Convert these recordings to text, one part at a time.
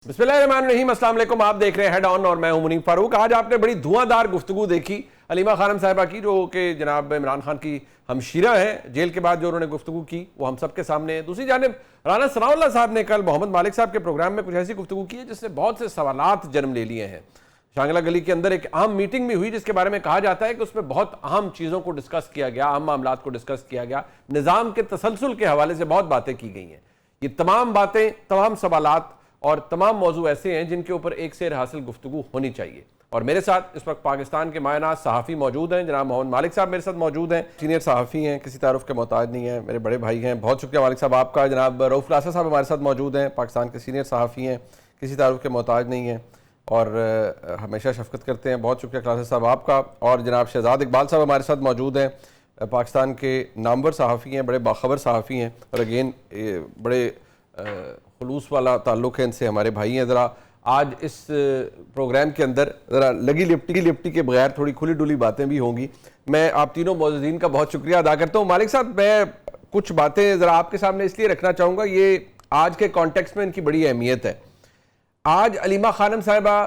बिस्मिल्लाहिर्रहमानिर्रहीम, अस्सलाम वालेकुम। आप देख रहे हैं हेड ऑन और मैं हूं मुनीफ फारूक। आज आपने बड़ी धुआंधार गुफ्तगू देखी हलीमा खानम साहिबा की, जो कि जनाब इमरान खान की हमशीरा है। जेल के बाद जो उन्होंने गुफ्तगू की वो हम सब के सामने है। दूसरी जानिब राना सनाउल्लाह साहब ने कल मोहम्मद मालिक साहब के प्रोग्राम में कुछ ऐसी गुफ्तगू की है जिससे बहुत से सवालात जन्म ले लिए हैं। शांगला गली के अंदर एक अहम मीटिंग भी हुई जिसके बारे में कहा जाता है कि उसमें बहुत अहम चीज़ों को डिस्कस किया गया, अहम मामलात को डिस्कस किया गया, निज़ाम के तसलसल के हवाले से बहुत बातें की गई हैं। ये तमाम बातें, तमाम सवालात और तमाम मौजू ऐसे हैं जिनके ऊपर एक सेर हासिल गुफ्तगू होनी चाहिए। और मेरे साथ इस वक्त पाकिस्तान के मायनाज सहाफ़ी मौजूद हैं। जनाब मोहम्मद मालिक साहब मेरे साथ मौजूद हैं, सीनियर सहाफ़ी हैं, किसी तारुफ के मोहताज नहीं हैं, मेरे बड़े भाई हैं। बहुत शुक्रिया मालिक साहब आपका। जनाब रऊफ लासा साहब हमारे साथ मौजूद हैं, पाकिस्तान के सीनियर सहाफ़ी हैं, किसी तारुफ के मोहताज नहीं हैं और हमेशा शफकत करते हैं। बहुत शुक्रिया क्लासा साहब आपका। और जनाब शहजाद इकबाल साहब हमारे साथ मौजूद हैं, पाकिस्तान के नामवर सहाफ़ी हैं, बड़े बाखबर सहाफ़ी हैं और अगेन बड़े खुलूस वाला ताल्लुक़ है इनसे, हमारे भाई हैं। ज़रा आज इस प्रोग्राम के अंदर ज़रा लगी लिपटी के बगैर थोड़ी खुली डुली बातें भी होंगी। मैं आप तीनों मौजूदीन का बहुत शुक्रिया अदा करता हूँ। मालिक साहब, मैं कुछ बातें ज़रा आपके सामने इसलिए रखना चाहूँगा, ये आज के कॉन्टेक्स्ट में इनकी बड़ी अहमियत है। आज हलीमा खानम साहिबा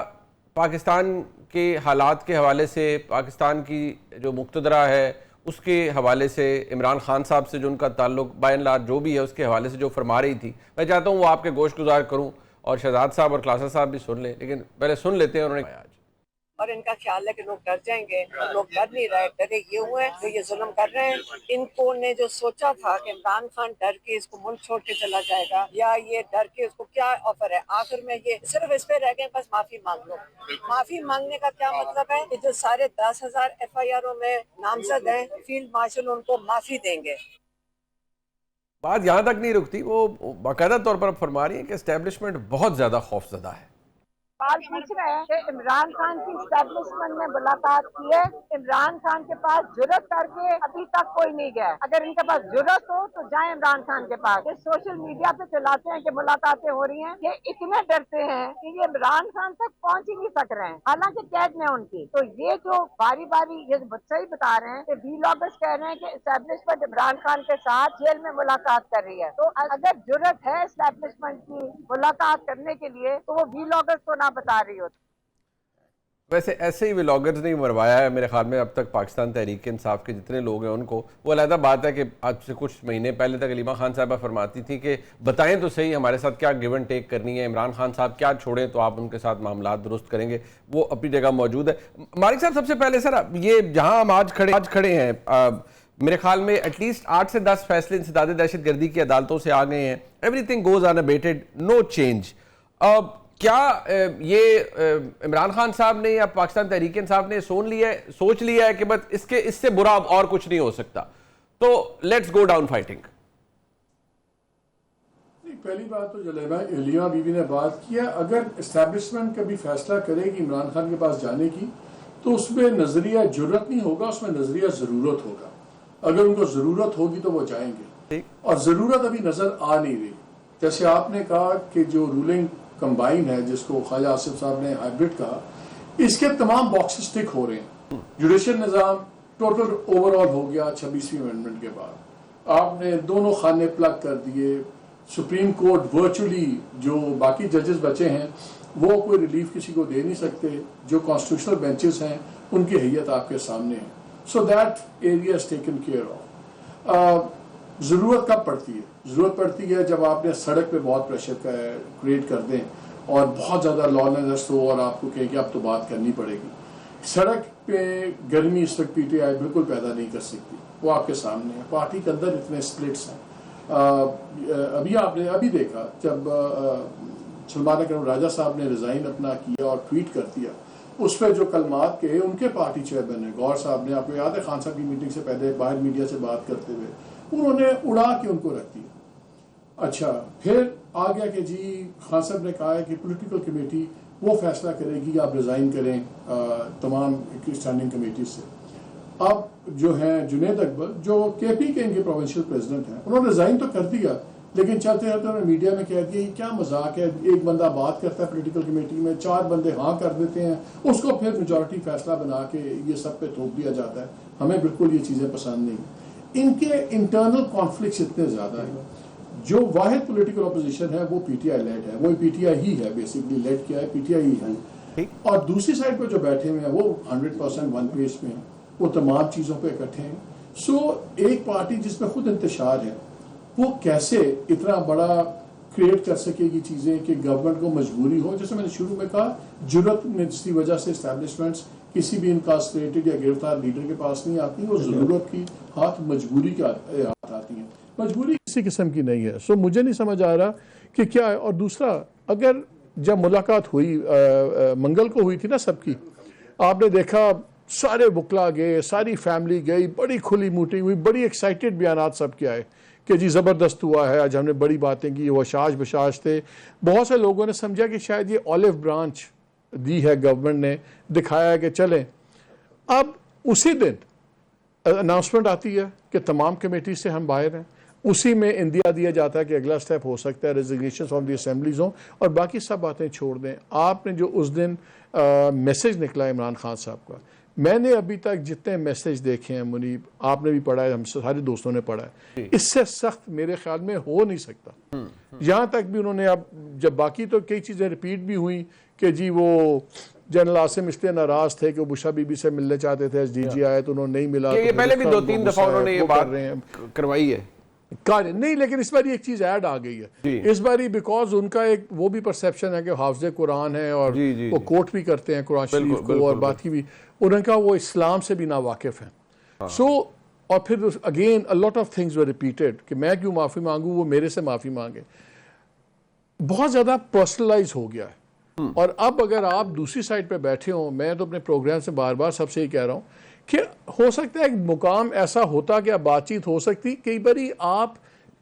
पाकिस्तान के हालात के हवाले से, पाकिस्तान की जो मुक़्तदरा है उसके हवाले से, इमरान खान साहब से जो उनका ताल्लुक बाय एंड लार्ज जो भी है उसके हवाले से जो फरमा रही थी, मैं चाहता हूँ वो आपके गोश गुजार करूँ और शहजाद साहब और क्लासा साहब भी सुन लें। लेकिन पहले सुन लेते हैं उन्होंने आज। और इनका ख्याल है कि लोग डर जाएंगे, लोग डर नहीं रहे। डरे ये हुए हैं जो ये जुल्म कर रहे हैं। इनको ने जो सोचा था कि इमरान खान डर के इसको मुल्क छोड़ के चला जाएगा या ये डर के उसको क्या ऑफर है, आखिर में ये सिर्फ इस पे रह गए बस माफी मांग लो। माफी मांगने का क्या मतलब है कि जो सारे 10,000 FIR में नामजद हैं, फील्ड मार्शल उनको माफी देंगे। बात यहाँ तक नहीं रुकती, वो बाकायदा तौर पर फरमा रही है कि एस्टेब्लिशमेंट बहुत ज़्यादा खौफजदा है। सवाल पूछ रहे हैं कि इमरान खान की एस्टेब्लिशमेंट ने मुलाकात की है। इमरान खान के पास जुर्रत करके अभी तक कोई नहीं गया। अगर इनके पास जुर्रत हो तो जाए इमरान खान के पास। ये सोशल मीडिया पे चलाते हैं कि मुलाकातें हो रही हैं, ये इतने डरते हैं कि ये इमरान खान तक पहुंच ही नहीं सक रहे हैं, हालांकि कैद में उनकी। तो ये जो बारी बारी ये सही बता रहे हैं कि वीलॉगर्स कह रहे हैं कि एस्टेब्लिशमेंट इमरान खान के साथ जेल में मुलाकात कर रही है। तो अगर जुर्रत है एस्टेब्लिशमेंट की मुलाकात करने के लिए तो वो वीलॉगर्स को ना बता रही हो। वैसे ऐसे ही व्लॉगर्स ने मरवाया है मेरे ख्याल में अब तक पाकिस्तान तहरीक इंसाफ के जितने लोग हैं उनको। वो अलग बात है कि आज से कुछ महीने पहले तक हलीमा खान साहबा फरमाती थी कि बताएं तो सही हमारे साथ क्या गिव एंड टेक करनी है, इमरान खान साहब क्या छोड़ें तो आप उनके साथ मामला दुरुस्त करेंगे। वो अपनी जगह मौजूद है। मालिक साहब, सबसे पहले सर ये जहाँ हम आज खड़े हैं, मेरे ख्याल में एटलीस्ट 8 से 10 फैसले इंसदाद दहशत गर्दी की अदालतों से आ गए हैं। Everything goes unabated, no change. क्या ये इमरान खान साहब ने या पाकिस्तान तहरीक इंसाफ ने सोच लिया है कि बस इससे बुरा और कुछ नहीं हो सकता, तो लेट्स गो डाउन फाइटिंग? पहली बात तो जलेबा हलीमा बीबी ने बात किया, अगर एस्टैब्लिशमेंट कभी फैसला करेगी इमरान खान के पास जाने की तो उसमें नजरिया जुर्रत नहीं होगा, उसमें नजरिया जरूरत होगा। अगर उनको जरूरत होगी तो वो जाएंगे और जरूरत अभी नजर आ नहीं रही। जैसे आपने कहा कि जो रूलिंग कंबाइन है जिसको ख्वाजा आसिफ साहब ने हाइब्रिड कहा, इसके तमाम बॉक्सेस टिक हो रहे हैं। जुडिशियल निज़ाम टोटल ओवरऑल हो गया 26वीं अमेंडमेंट के बाद। आपने दोनों खाने प्लग कर दिए। सुप्रीम कोर्ट वर्चुअली जो बाकी जजेस बचे हैं वो कोई रिलीफ किसी को दे नहीं सकते। जो कॉन्स्टिट्यूशनल बेंचेस हैं उनकी हैयत आपके सामने है। So that area is taken care of. ज़रूरत कब पड़ती है? ज़रूरत पड़ती है जब आपने सड़क पे बहुत प्रेशर क्रिएट कर दें और बहुत ज़्यादा लॉलेसनेस हो और आपको कहें कि अब तो बात करनी पड़ेगी। सड़क पे गर्मी इस वक्त PTI बिल्कुल पैदा नहीं कर सकती, वो आपके सामने है। पार्टी के अंदर इतने स्प्लिट्स हैं। अभी आपने देखा जब सलमान अकरम राजा साहब ने रिज़ाइन अपना किया और ट्वीट कर दिया, उस पर जो कलमात के उनके पार्टी चेयरमैन है गौर साहब ने, आपको याद है खान साहब की मीटिंग से पहले बाहर मीडिया से बात करते हुए उन्होंने उड़ा के उनको रख दिया। अच्छा, फिर आ गया कि जी खान साहब ने कहा है कि पॉलिटिकल कमेटी वो फैसला करेगी आप रिजाइन करें तमाम स्टैंडिंग कमेटी से। अब जो है जुनेद अकबर जो KP के इनके प्रोविंशियल प्रेसिडेंट हैं, उन्होंने रिजाइन तो कर दिया लेकिन चलते चलते उन्होंने मीडिया में कह दिया क्या मजाक है, एक बंदा बात करता है पॉलिटिकल कमेटी में, 4 बंदे हाँ कर देते हैं, उसको फिर मेजॉरिटी फैसला बना के ये सब पे थोप दिया जाता है। हमें बिल्कुल ये चीज़ें पसंद नहीं। इनके इंटरनल कॉन्फ्लिक्ट्स इतने ज़्यादा हैं। जो वाहिद पॉलिटिकल अपोजिशन है वो पीटीआई लेड है, वो पीटीआई ही है, बेसिकली लेड क्या है, पीटीआई ही है। और दूसरी साइड पर जो बैठे हुए हैं वो 100% वन पेज पे हैं, वो तमाम चीज़ों पे इकट्ठे हैं। सो एक पार्टी जिसमें खुद इंतशार है वो कैसे इतना बड़ा क्रिएट कर सकेगी चीज़ें कि गवर्नमेंट को मजबूरी हो, जैसे मैंने शुरू में कहा, जरूरत की वजह से इस्टेब्लिशमेंट्स किसी भी इनकार्सरेटेड या गिरफ्तार लीडर के पास नहीं आती, वो जरूरत की हाथ मजबूरी के हाथ आती हैं। मजबूरी किसी किस्म की नहीं है। सो मुझे नहीं समझ आ रहा कि क्या है। और दूसरा, अगर जब मुलाकात हुई मंगल को हुई थी ना सबकी, आपने देखा सारे वकला गए, सारी फैमिली गई, बड़ी खुली मीटिंग हुई, बड़ी एक्साइटेड बयानात सबके आए कि जी ज़बरदस्त हुआ है, आज हमने बड़ी बातें की, वशाश बशाश थे। बहुत से लोगों ने समझा कि शायद ये ऑलिव ब्रांच दी है गवर्नमेंट ने, दिखाया है कि चलें। अब उसी दिन अनाउंसमेंट आती है कि तमाम कमेटी से हम बाहर हैं, उसी में इंदिया दिया जाता है कि अगला स्टेप हो सकता है रेजिग्नेशन ऑफ द असेंबलीज हों और बाकी सब बातें छोड़ दें। आपने जो उस दिन मैसेज निकला इमरान खान साहब का, मैंने अभी तक जितने मैसेज देखे हैं मुनीब, आपने भी पढ़ा है, हम सारे दोस्तों ने पढ़ा है, इससे सख्त मेरे ख्याल में हो नहीं सकता। यहाँ तक भी उन्होंने, अब जब बाकी तो कई चीज़ें रिपीट भी हुई कि जी वो जनरल आसिम इसलिए नाराज थे कि वो बुशा बीबी से मिलने चाहते थे, एसडीजी आए तो उन्होंने नहीं मिला। ये पहले भी 2-3 दफा उन्होंने ये बात करवाई है कार्य नहीं, लेकिन इस बार एक चीज ऐड आ गई है इस बारी, बिकॉज उनका एक वो भी परसेप्शन है कि हाफिज कुरान है और वो कोट भी करते हैं कुरान शरीफ को, और बाकी भी उनका वो इस्लाम से भी ना वाकिफ है। सो और फिर again a lot of things were repeated कि मैं क्यों माफी मांगू, वो मेरे से माफी मांगे। बहुत ज्यादा पर्सनलाइज हो गया है। और अब अगर आप दूसरी साइड पे बैठे हो, मैं तो अपने प्रोग्राम से बार बार सबसे ही कह रहा हूँ कि हो सकता है एक मुकाम ऐसा होता कि बातचीत हो सकती, कई बारी आप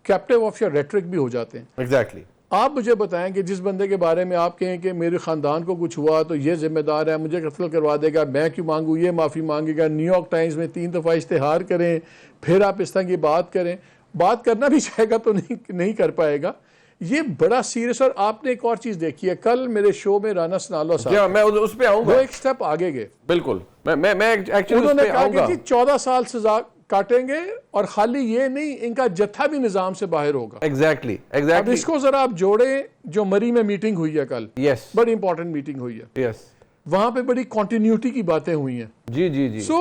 कैप्टिव ऑफ योर रेटरिक भी हो जाते हैं। एग्जैक्टली। आप मुझे बताएं कि जिस बंदे के बारे में आप कहें कि मेरे खानदान को कुछ हुआ तो ये जिम्मेदार है, मुझे कत्ल करवा देगा, मैं क्यों मांगू, ये माफ़ी मांगेगा, न्यूयॉर्क टाइम्स में 3 दफ़ा इश्तेहार करें, फिर आप इस तरह की बात करें, बात करना भी चाहेगा तो नहीं कर पाएगा। ये बड़ा सीरियस। और आपने एक और चीज देखी है, कल मेरे शो में राना सनालो साहब, मैं उस पे आऊंगा, वो एक स्टेप आगे गए। बिल्कुल, मैं एक्चुअली उन्होंने कहा कि 14 साल सजा काटेंगे और खाली ये नहीं, इनका जत्था भी निजाम से बाहर होगा। एग्जैक्टली। अब इसको जरा आप जोड़े, जो मरी में मीटिंग हुई है कल, यस, बड़ी इंपॉर्टेंट मीटिंग हुई है, यस, वहां पे बड़ी कॉन्टिन्यूटी की बातें हुई हैं। जी जी जी। सो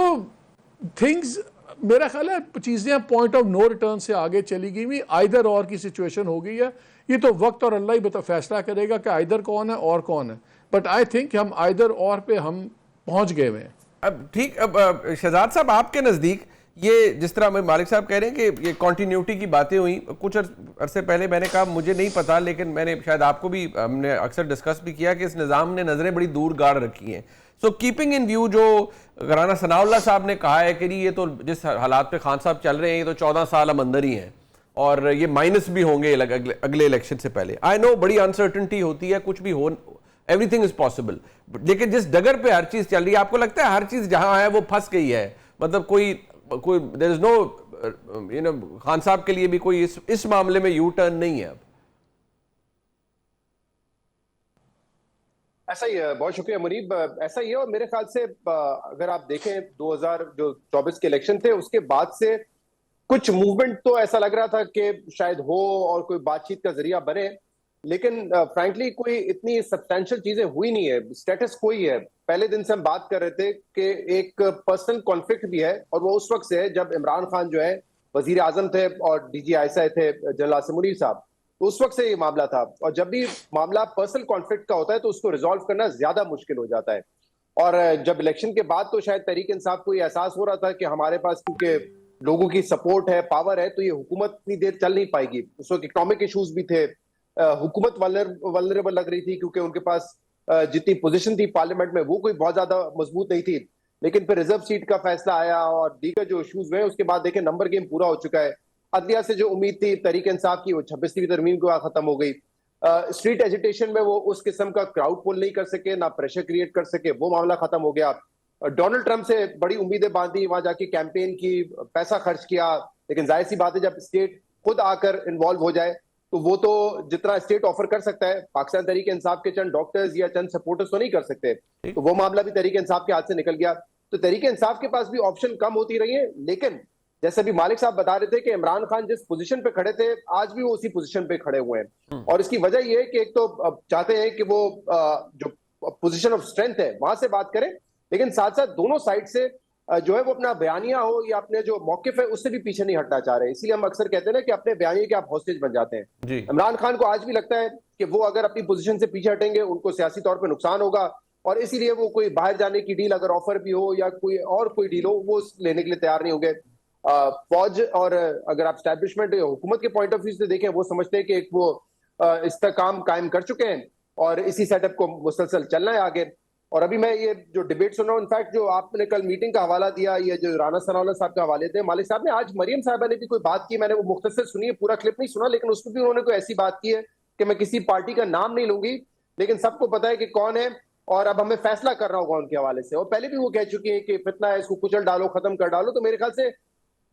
थिंग्स, मेरा ख्याल है चीजें पॉइंट ऑफ नो रिटर्न से आगे चली गई हुई, आइदर और की सिचुएशन हो गई है। ये तो वक्त और अल्लाह ही फैसला करेगा कि आइदर कौन है और कौन है, बट आई थिंक हम आइदर और पे हम पहुंच गए हुए हैं। अब ठीक, अब शहजाद साहब आपके नजदीक ये जिस तरह मालिक साहब कह रहे हैं कि ये कॉन्टिन्यूटी की बातें हुई, कुछ अरसे पहले मैंने कहा मुझे नहीं पता, लेकिन मैंने शायद आपको भी, हमने अक्सर डिस्कस भी किया कि इस निज़ाम ने नज़रें बड़ी दूर गाड़ रखी हैं। सो कीपिंग इन व्यू जो राना सनाउल्लाह साहब ने कहा है कि ये तो जिस हालात पे खान साहब चल रहे हैं, ये तो 14 साल हम अंदर ही हैं और ये माइनस भी होंगे अगले इलेक्शन से पहले। आई नो बड़ी अनसर्टनिटी होती है, कुछ भी हो, एवरीथिंग इज पॉसिबल, लेकिन जिस डगर पे हर चीज चल रही है, आपको लगता है हर चीज जहां है वो फंस गई है? मतलब कोई there is no, you know, Khan साहब के लिए भी कोई इस मामले में यू टर्न नहीं है अब? ऐसा ही है। बहुत शुक्रिया मुनीब, ऐसा ही है। और मेरे ख्याल से अगर आप देखें 2024 के इलेक्शन थे, उसके बाद से कुछ मूवमेंट तो ऐसा लग रहा था कि शायद हो और कोई बातचीत का जरिया बने, लेकिन फ्रैंकली कोई इतनी सब्सटैंशियल चीजें हुई नहीं है। स्टेटस कोई है। पहले दिन से हम बात कर रहे थे कि एक पर्सनल कॉन्फ्लिक्ट भी है, और वो उस वक्त से है जब इमरान खान जो है वजीर आजम थे और डीजी आईएसआई थे जनरल आसिम मुनीर साहब, तो उस वक्त से ये मामला था। और जब भी मामला पर्सनल कॉन्फ्लिक्ट का होता है तो उसको रिजॉल्व करना ज्यादा मुश्किल हो जाता है। और जब इलेक्शन के बाद तो शायद तहरीक इंसाफ को ये एहसास हो रहा था कि हमारे पास क्योंकि लोगों की सपोर्ट है, पावर है, तो ये हुकूमत इतनी देर चल नहीं पाएगी। उस वक्त इकोनॉमिक इशूज भी थे, हुकूमत वल्नरेबल लग रही थी क्योंकि उनके पास जितनी पोजीशन थी पार्लियामेंट में वो कोई बहुत ज्यादा मजबूत नहीं थी। लेकिन फिर रिजर्व सीट का फैसला आया और दीगर जो इशूज हुए, उसके बाद देखें नंबर गेम पूरा हो चुका है। अदलिया से जो उम्मीद थी तहरीक इंसाफ की, वो 26वीं तरमीम के बाद खत्म हो गई। स्ट्रीट एजिटेशन में वो उस किस्म का क्राउड पुल नहीं कर सके, ना प्रेशर क्रिएट कर सके, वो मामला खत्म हो गया। डोनाल्ड ट्रंप से बड़ी उम्मीदें बांधी, वहां जाके कैंपेन की, पैसा खर्च किया, लेकिन जाहिर सी बात है जब स्टेट खुद आकर इन्वॉल्व हो जाए तो वो तो जितना स्टेट ऑफर कर सकता है, पाकिस्तान तहरीक इंसाफ के चंद डॉक्टर्स या चंद सपोर्टर्स तो नहीं कर सकते। तो वो मामला भी तहरीक इंसाफ के हाथ से निकल गया। तो तहरीक इंसाफ के पास भी ऑप्शन कम होती रही है, लेकिन जैसे अभी मालिक साहब बता रहे थे कि इमरान खान जिस पोजीशन पे खड़े थे आज भी वो उसी पोजीशन पे खड़े हुए हैं, और इसकी वजह ये है कि एक तो चाहते हैं कि वो जो पोजीशन ऑफ स्ट्रेंथ है वहां से बात करें, लेकिन साथ साथ दोनों साइड से जो है वो अपना बयानिया हो या अपने जो मौकिफ है उससे भी पीछे नहीं हटना चाह रहे। इसीलिए हम अक्सर कहते हैं ना कि अपने बयानिए के आप हॉस्टेज बन जाते हैं। इमरान खान को आज भी लगता है कि वो अगर अपनी पोजीशन से पीछे हटेंगे उनको सियासी तौर पर नुकसान होगा, और इसीलिए वो कोई बाहर जाने की डील अगर ऑफर भी हो या कोई और कोई डील हो वो लेने के लिए तैयार नहीं होंगे। फौज और अगर आप स्टैब्लिशमेंट हुकूमत के पॉइंट ऑफ व्यू से देखें वो समझते हैं कि एक वो इस्तेकाम कायम कर चुके हैं और इसी सेटअप को मुसलसल चलना है आगे। और अभी मैं ये जो डिबेट सुन रहा हूँ, इनफैक्ट जो आपने कल मीटिंग का हवाला दिया, ये जो राना सनाउल्लाह साहब के हवाले थे, मालिक साहब ने आज मरियम साहबा ने भी कोई बात की, मैंने वो मुख्तसर सुनी है, पूरा क्लिप नहीं सुना, लेकिन उसमें भी उन्होंने कोई ऐसी बात की है कि मैं किसी पार्टी का नाम नहीं लूंगी लेकिन सबको पता है कि कौन है और अब हमें फैसला करना होगा उनके हवाले से। और पहले भी वो कह चुकी है कि फितना है इसको कुचल डालो, खत्म कर डालो। तो मेरे ख्याल से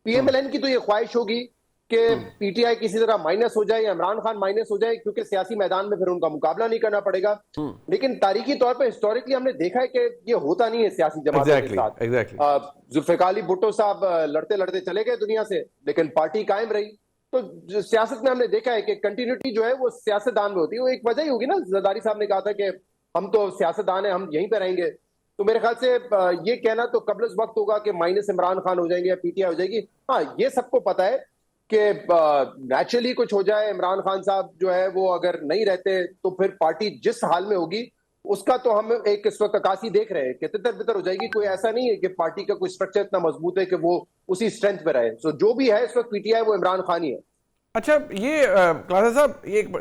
पीएमएलएन की तो ये ख्वाहिश होगी कि पीटीआई किसी तरह माइनस हो जाए या इमरान खान माइनस हो जाए, क्योंकि सियासी मैदान में फिर उनका मुकाबला नहीं करना पड़ेगा। लेकिन तारीखी तौर पर हिस्टोरिकली हमने देखा है कि ये होता नहीं है सियासी जमातों के साथ। जुल्फिकार अली भुट्टो साहब लड़ते लड़ते चले गए दुनिया से, लेकिन पार्टी कायम रही। तो सियासत में हमने देखा है कि कंटिन्यूटी जो है वो सियासतदान में होती है। वो एक वजह ही होगी ना, जरदारी साहब ने कहा था कि हम तो सियासतदान है, हम यहीं पे रहेंगे। तो मेरे ख्याल से ये कहना तो कबल वक्त होगा कि माइनस इमरान खान हो जाएंगे या पीटीआई हो जाएगी। हाँ, ये सबको पता है कि नेचुरली कुछ हो जाए, इमरान खान साहब जो है वो अगर नहीं रहते तो फिर पार्टी जिस हाल में होगी उसका तो हम एक इस वक्त अकासी देख रहे हैं कि तितर बितर हो जाएगी। कोई ऐसा नहीं है कि पार्टी का कोई स्ट्रक्चर इतना मजबूत है कि वो उसी स्ट्रेंथ पे रहे। सो जो भी है इस वक्त पीटीआई वो इमरान खान ही है। अच्छा, ये क्लासा साहब, ये एक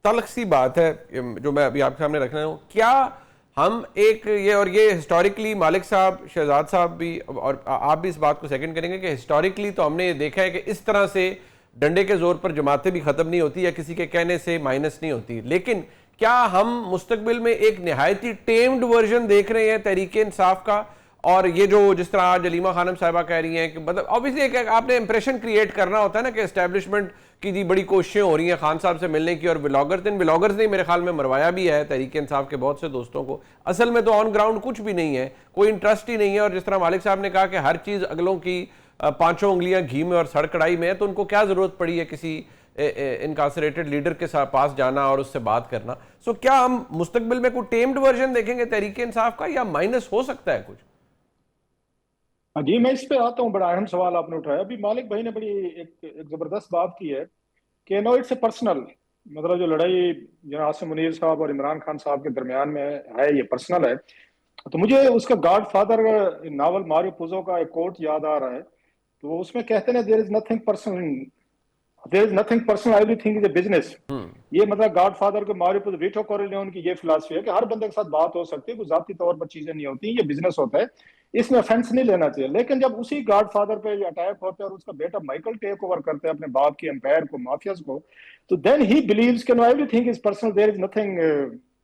तल्ख सी बात है जो मैं अभी आपके सामने रख रहा हूँ। क्या हम एक ये, और ये हिस्टोरिकली मालिक साहब, शहजाद साहब भी और आप भी इस बात को सेकंड करेंगे कि हिस्टोरिकली तो हमने ये देखा है कि इस तरह से डंडे के जोर पर जमातें भी खत्म नहीं होती या किसी के कहने से माइनस नहीं होती, लेकिन क्या हम मुस्तकबिल में एक निहायती टेम्ड वर्जन देख रहे हैं तहरीके इंसाफ का? और ये जो जिस तरह आज अलीमा खानम साहिबा कह रही हैं कि मतलब ऑब्वियसली एक आपने इंप्रेशन क्रिएट करना होता है ना कि एस्टेब्लिशमेंट की जी बड़ी कोशिशें हो रही हैं खान साहब से मिलने की, और व्लॉगर्स ने मेरे ख्याल में मरवाया भी है तहरीके इंसाफ के बहुत से दोस्तों को। असल में तो ऑन ग्राउंड कुछ भी नहीं है, कोई इंटरेस्ट ही नहीं है। और जिस तरह मालिक साहब ने कहा कि हर चीज़ अगलों की पांचों उंगलियां घी में और सड़ कढ़ाई में है, तो उनको क्या जरूरत पड़ी है किसी इनकार्सरेटेड लीडर के साथ पास जाना और उससे बात करना? सो क्या हम मुस्तकबिल में कोई टेम्ड वर्जन देखेंगे तहरीके इंसाफ का, या माइनस हो सकता है कुछ? जी, मैं इस पे आता हूँ। बड़ा अहम सवाल आपने उठाया। अभी मालिक भाई ने बड़ी एक जबरदस्त बात की है कि नो इट्स ए पर्सनल, मतलब जो लड़ाई जनाब आसिम मुनीर साहब और इमरान खान साहब के दरमियान में है ये पर्सनल है। तो मुझे उसका गॉडफादर नावल मारियो पुजो का एक कोट याद आ रहा है। तो उसमें कहते हैं there is nothing personal, everything is a business. ये मतलब गॉडफादर के मारियो पुजो, वीटो कॉर्लेओने की ये फिलॉसफी है कि हर बंदे के साथ बात हो सकती है, कोई जाती तौर पर चीजें नहीं होती, ये बिजनेस होता है, इसमें ऑफेंस नहीं लेना चाहिए। लेकिन जब उसी गॉडफादर पे अटैक होता है और उसका बेटा माइकल टेक ओवर करते हैं अपने बाप की एम्पायर को, माफियाज को, तो देन ही बिलीव्स कि no everything is personal, there is nothing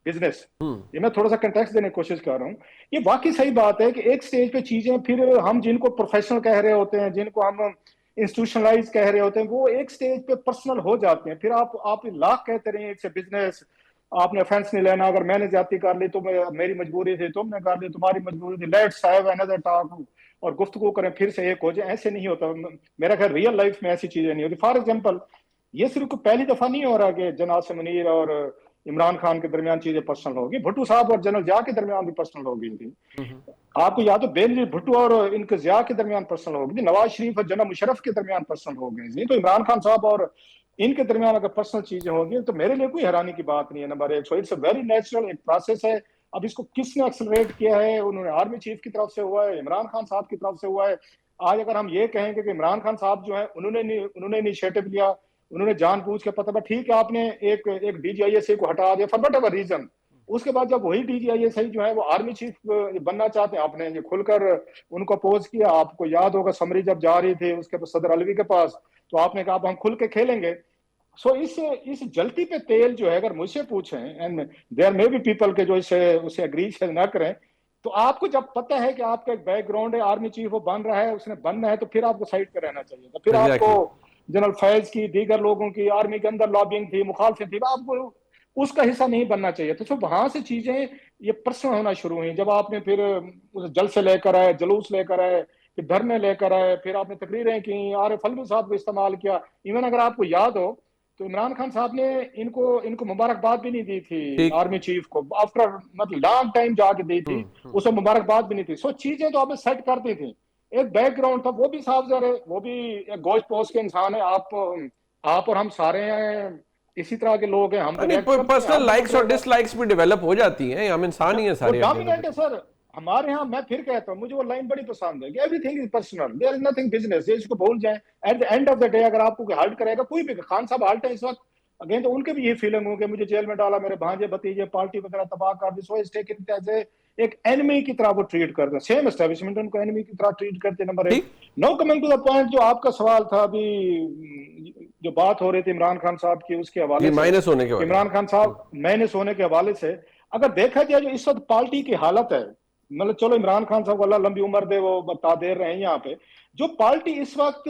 business. ये मैं थोड़ा सा कंटेक्स्ट देने की कोशिश कर रहा हूँ। ये वाकई सही बात है कि एक स्टेज पे चीजें, फिर हम जिनको प्रोफेशनल कह रहे होते हैं, जिनको हम इंस्टीट्यूशनलाइज कह रहे होते हैं, वो एक स्टेज पे पर्सनल हो जाते हैं। फिर आप लाख कहते रहे इट्स ए बिजनेस, आपने ऑफेंस नहीं लेना, अगर मैंने ज्यादती कर ली तो मेरी मजबूरी थी, तुमने कर ली तुम्हारी मजबूरी थी, लेट्स हैव अनदर टॉक, और गुफ्तगू करें फिर से एक हो जाए। ऐसे नहीं होता, मेरा ख्याल रियल लाइफ में ऐसी चीजें नहीं होती। फॉर एग्जांपल, ये सिर्फ पहली दफा नहीं हो रहा कि जनाब आसिम मुनीर और इमरान खान के दरमियान चीजें पर्सनल होगी, भुट्टो साहब और जनरल जिया के दरमियान भी पर्सनल हो गई थी। आपको याद हो बेनजीर भुट्टो और इनके जिया के दरमियान पर्सनल हो गई थी, नवाज शरीफ और जनरल मुशर्रफ के दरमियान पर्सनल हो गई थी। तो इमरान खान साहब और इनके दरमियान अगर पर्सनल चीजें होंगी तो मेरे लिए कोई हैरानी की बात नहीं है। नंबर एक, so it's a very natural एक प्रोसेस है। अब इसको किसने एक्सेलरेट किया है? उन्होंने आर्मी चीफ की तरफ से हुआ है, इमरान खान साहब की तरफ से हुआ है। आज अगर हम ये कहेंगे कि इमरान खान साहब जो है उन्होंने इनिशिएटिव लिया, उन्होंने जानबूझ के, पता ठीक है आपने एक डीजीआईएसआई को हटा दिया फॉर वट एवर रीजन, उसके बाद जब वही डीजीआईएसआई जो है वो आर्मी चीफ बनना चाहते हैं, आपने ये खुलकर उनको अपोज किया। आपको याद होगा समरी जब जा रही थी उसके सदर अलवी के पास, तो आपने कहा हम खुल के खेलेंगे। सो इस जलती पे तेल जो है, अगर मुझसे पूछें, and there may be people के जो उसे एग्री ना करें, तो आपको जब पता है कि आपका एक बैकग्राउंड है, आर्मी चीफ वो बन रहा है, उसने बनना है, तो फिर आपको साइड पे रहना चाहिए। तो फिर आपको जनरल फैज की, दीगर लोगों की, आर्मी के अंदर लॉबिंग थी, मुखालफत थी, आपको उसका हिस्सा नहीं बनना चाहिए। तो वहां से चीजें ये पर्सनल होना शुरू हुई। जब आपने फिर जलसे लेकर आए, जुलूस लेकर आए, फिर धरने लेकर आए, फिर आपने तकरीरें की, आरिफ अलवी साहब को इस्तेमाल किया। इवन अगर आपको याद हो तो इमरान खान साहब ने इनको मुबारकबाद भी नहीं दी थी आर्मी चीफ को, आफ्टर मतलब लॉन्ग टाइम जाके दी थी, उसको मुबारकबाद भी नहीं थी। सो चीजें तो आपने सेट कर दी थी, एक बैकग्राउंड था, वो भी साफ ज़ाहिर है, वो भी एक गोश्त पोस्ट के इंसान है। आप और हम सारे हैं इसी तरह के लोग हैं, हम पर्सनल लाइक्स और डिसलाइक्स भी डेवलप हो जाती हैं, हम इंसान ही हैं सारे। डोमिनेंट है सर हमारे यहाँ। मैं फिर कहता हूँ, मुझे वो लाइन बड़ी पसंद है कि everything is personal, there is nothing business. ये इसको भूल जाएं। At the end of the day अगर आपको कोई हर्ट करेगा, कोई भी, खान साहब हर्ट है इस वक्त अगेन, तो उनके भी ये फीलिंग हो कि मुझे जेल में डाला, मेरे भांजे भतीजे पार्टी वगैरह तबाह कर दी, सो इज टेकन एज एक एनिमी की तरह वो ट्रीट करते हैं। सेम एस्टेब्लिशमेंट उनको एनिमी की तरह ट्रीट करते हैं। नंबर एक। No coming to the point, जो आपका सवाल था अभी, जो बात हो रही थी इमरान खान साहब की, उसके हवाले से, माइनस होने के, इमरान खान साहब माइनस होने के हवाले से अगर देखा जाए जो इस वक्त पार्टी की हालत है, मतलब चलो इमरान खान साहब को अल्लाह लंबी उम्र दे, वो बता दे रहे हैं यहाँ पे, जो पार्टी इस वक्त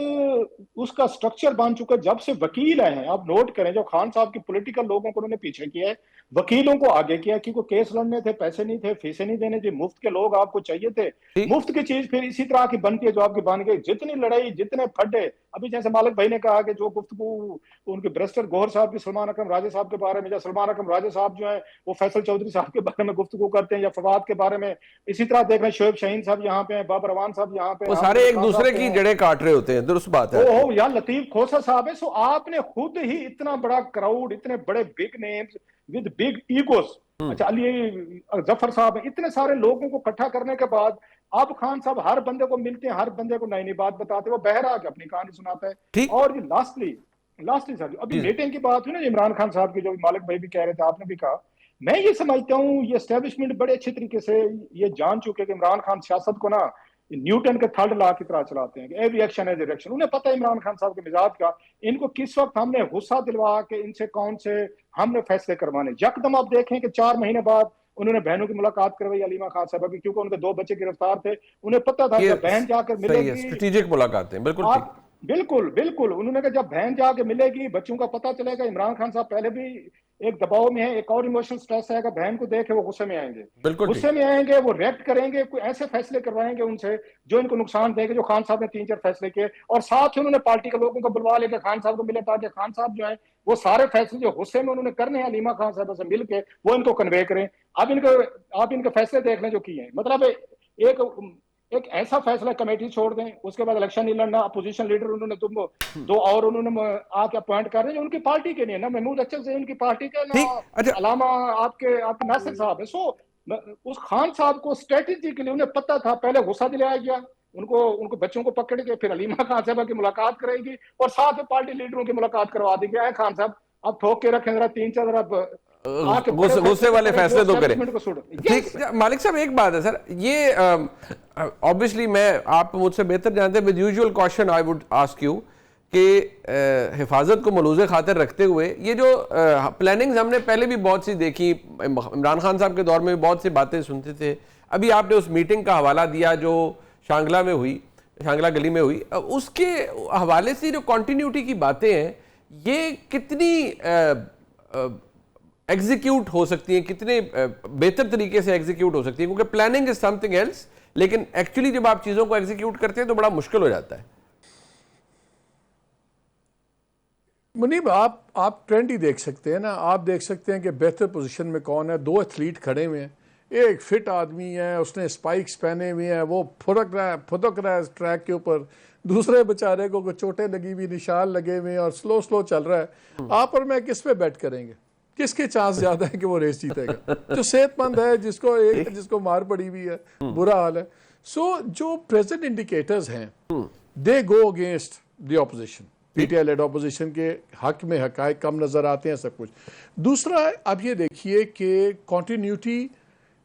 उसका स्ट्रक्चर बन चुका है, जब से वकील आए हैं, आप नोट करें, जो खान साहब की पॉलिटिकल लोगों को उन्होंने पीछे किया है, वकीलों को आगे किया, क्योंकि केस लड़ने थे, पैसे नहीं थे, फीसें नहीं देने थे, मुफ्त के लोग आपको चाहिए थे। मुफ्त की चीज फिर इसी तरह की बनती है जो आपकी बन गई। जितनी लड़ाई, जितने फड्डे, अभी जैसे मालिक भाई ने कहा कि जो गुफ्तगू उनके बैरिस्टर गौहर साहब की सलमान अकरम राजे साहब के बारे में, या सलमान अकरम राजे साहब जो है वो फैसल चौधरी साहब के बारे में गुफ्तगू करते हैं, या फवाद के बारे में, इसी तरह देख रहे हैं शोएब शाहीन साहब यहाँ पे हैं, बाबर रवान साहब यहाँ पे, वो सारे एक दूसरे की जड़ें काट रहे होते हैं। दुरुस्त बात है। ओ यार लतीफ खोसा साहब है। सो आपने खुद ही इतना बड़ा क्राउड, इतने बड़े big names with big egos, अच्छा अली जफर साहब, इतने सारे लोगों को इकट्ठा करने के बाद अब खान साहब हर बंदे को मिलते हैं, हर बंदे को नई नई बात बताते, वो बहरा के अपनी कहानी सुनाता है। और ये लास्टली सर अभी मीटिंग की बात हुई ना इमरान खान साहब की, जो मालिक भाई भी कह रहे थे, आपने भी कहा, मैं ये समझता हूँ ये एस्टेब्लिशमेंट बड़े अच्छे तरीके से ये जान चुके कि इमरान खान सियासत को ना न्यूटन के थर्ड लॉ की तरह चलाते हैं, एवरी एक्शन एज रिएक्शन। उन्हें पता है इमरान खान साहब के मिजाज का, इनको किस वक्त हमने गुस्सा दिलवा के इनसे कौन से हमने फैसले करवाने। यकदम आप देखें कि 4 महीने बाद उन्होंने बहनों की मुलाकात करवाई अलीमा खान साहब की, क्योंकि उनके 2 बच्चे गिरफ्तार थे। उन्हें पता था कि बहन जाकर मिलेगी, स्ट्रेटेजिक मुलाकातें, बिल्कुल उन्होंने कहा जब बहन जाके मिलेगी, बच्चों का पता चलेगा। इमरान खान साहब पहले भी एक दबाव में है, एक और इमोशनल स्ट्रेस आएगा, बहन को देखे वो गुस्से में आएंगे, वो रिएक्ट करेंगे, कोई ऐसे फैसले करवाएंगे उनसे जो इनको नुकसान देंगे, जो खान साहब ने 3-4 फैसले किए। और साथ ही उन्होंने पार्टी के लोगों को बुलवा लेकर खान साहब को मिले, ताकि खान साहब जो है वो सारे फैसले जो गुस्से में उन्होंने करने हैं अलीमा खान साहब से मिलकर, वो इनको कन्वे करें। अब आप इनके फैसले देख लें जो किए हैं, मतलब एक ऐसा फैसला कमेटी छोड़ दें, उसके बाद इलेक्शन नहीं लड़ना, अपोजिशन लीडर उन्होंने तुम 2 और उन्होंने आके अपॉइंट कर रहे हैं जो उनकी पार्टी के नहीं है, ना महमूद अचल से उनकी पार्टी के, ना अलामा आपके नासिर साहब है। सो उस खान साहब को स्ट्रेटेजी के लिए उन्हें पता था, पहले गुस्सा दिलाया गया उनको बच्चों को पकड़ के, फिर अलीमा खान साहब की मुलाकात करेगी और साथ में पार्टी लीडरों की मुलाकात करवा दी। है खान साहब अब ठोक के रखें जरा 3-4 गुस्से वाले फैसले तो करें। ठीक मालिक साहब, एक बात है सर, ये ऑब्वियसली आप मुझसे बेहतर जानते हैं, with usual caution I would ask you कि हिफाजत को मलूज़े खातिर रखते हुए ये जो प्लानिंग्स हमने पहले भी बहुत सी देखी, इमरान खान साहब के दौर में भी बहुत सी बातें सुनते थे। अभी आपने उस मीटिंग का हवाला दिया जो शांगला में हुई, शांगला गली में हुई, उसके हवाले से जो कॉन्टीन्यूटी की बातें हैं, ये कितनी एग्जीक्यूट हो सकती हैं, कितने बेहतर तरीके से एग्जीक्यूट हो सकती है? क्योंकि प्लानिंग इज समथिंग एल्स, लेकिन एक्चुअली जब आप चीजों को एग्जीक्यूट करते हैं तो बड़ा मुश्किल हो जाता है। मुनीब, आप ट्रेंड ही देख सकते हैं ना, आप देख सकते हैं कि बेहतर पोजीशन में कौन है। 2 एथलीट खड़े हुए हैं, एक फिट आदमी है, उसने स्पाइक्स पहने हुए हैं, वो फुदक रहा है ट्रैक के ऊपर, दूसरे बेचारे को चोटें लगी हुई, निशान लगे हुए हैं और स्लो चल रहा है। आप और मैं किस पे बैट करेंगे? किसके चांस ज्यादा है कि वो रेस जीतेगा? जो सेहतमंद है, जिसको मार पड़ी हुई है, बुरा हाल है। सो जो प्रेजेंट इंडिकेटर्स हैं, they go against the opposition, PTI led opposition के हक में हकायक कम नजर आते हैं, सब कुछ। दूसरा, अब ये देखिए कि कॉन्टिन्यूटी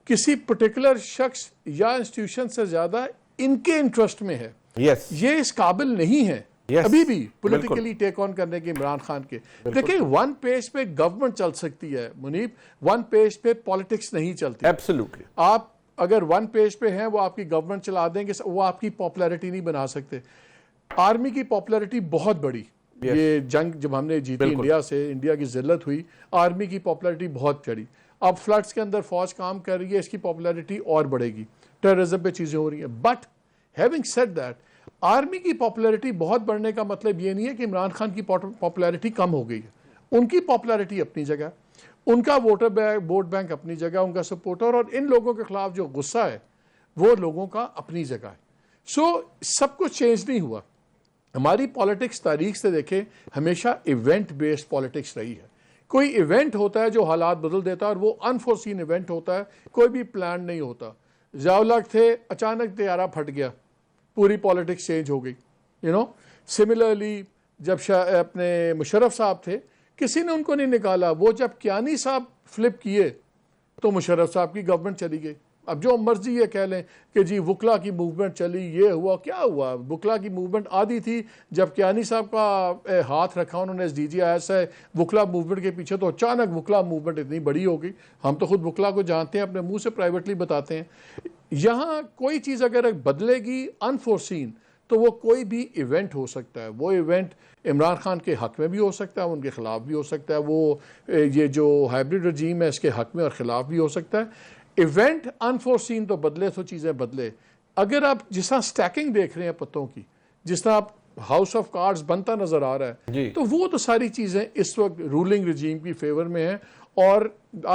किसी पर्टिकुलर शख्स या इंस्टीट्यूशन से ज्यादा इनके इंटरेस्ट में है। ये इस काबिल नहीं है अभी भी पॉलिटिकली टेक ऑन करने के इमरान खान के। देखिए, 1 पेज पे गवर्नमेंट चल सकती है मुनीब, 1 पेज पे पॉलिटिक्स नहीं चलती। एब्सोल्युटली। आप अगर 1 पेज पे हैं, वो आपकी गवर्नमेंट चला देंगे, वो आपकी पॉपुलैरिटी नहीं बना सकते। आर्मी की पॉपुलैरिटी बहुत बड़ी, ये जंग जब हमने जीती इंडिया से, इंडिया की जिल्लत हुई, आर्मी की पॉपुलैरिटी बहुत चढ़ी। अब फ्लड्स के अंदर फौज काम कर रही है, इसकी पॉपुलैरिटी और बढ़ेगी। टेररिज्म पे चीजें हो रही हैं, but having said that, army की पॉपुलैरिटी बहुत बढ़ने का मतलब ये नहीं है कि इमरान खान की पॉपुलैरिटी कम हो गई है। उनकी पॉपुलैरिटी अपनी जगह, उनका वोट बैंक अपनी जगह, उनका सपोर्टर और इन लोगों के खिलाफ जो गुस्सा है वो लोगों का अपनी जगह है। सो सब कुछ चेंज नहीं हुआ। हमारी पॉलिटिक्स तारीख से देखें हमेशा इवेंट बेस्ड पॉलिटिक्स रही है। कोई इवेंट होता है जो हालात बदल देता है और वो अनफोर्सीन इवेंट होता है, कोई भी प्लान नहीं होता। ज़िया-उल-हक थे, अचानक तैयारा फट गया, पूरी पॉलिटिक्स चेंज हो गई। सिमिलरली जब अपने मुशर्रफ साहब थे, किसी ने उनको नहीं निकाला। वो जब कियानी साहब फ्लिप किए तो मुशर्रफ साहब की गवर्नमेंट चली गई। अब जो मर्जी ये कह लें कि जी वुकला की मूवमेंट चली, ये हुआ, क्या हुआ? वुकला की मूवमेंट आधी थी जब कियानी साहब का हाथ रखा उन्होंने SDGIS है वुकला मूवमेंट के पीछे, तो अचानक वुकला मूवमेंट इतनी बड़ी हो गई। हम तो खुद वुकला को जानते हैं, अपने मुंह से प्राइवेटली बताते हैं। यहाँ कोई चीज़ अगर बदलेगी अनफोर्सीन तो वो कोई भी इवेंट हो सकता है। वो इवेंट इमरान खान के हक़ में भी हो सकता है, उनके ख़िलाफ़ भी हो सकता है। वो ये जो हाइब्रिड रजीम है इसके हक़ में और ख़िलाफ़ भी हो सकता है। इवेंट अनफोर्सीन तो बदले तो चीज़ें बदले। अगर आप जिस तरह स्टैकिंग देख रहे हैं पत्तों की, जिस तरह आप हाउस ऑफ कार्ड्स बनता नज़र आ रहा है, तो वो तो सारी चीज़ें इस वक्त रूलिंग रजीम की फेवर में हैं। और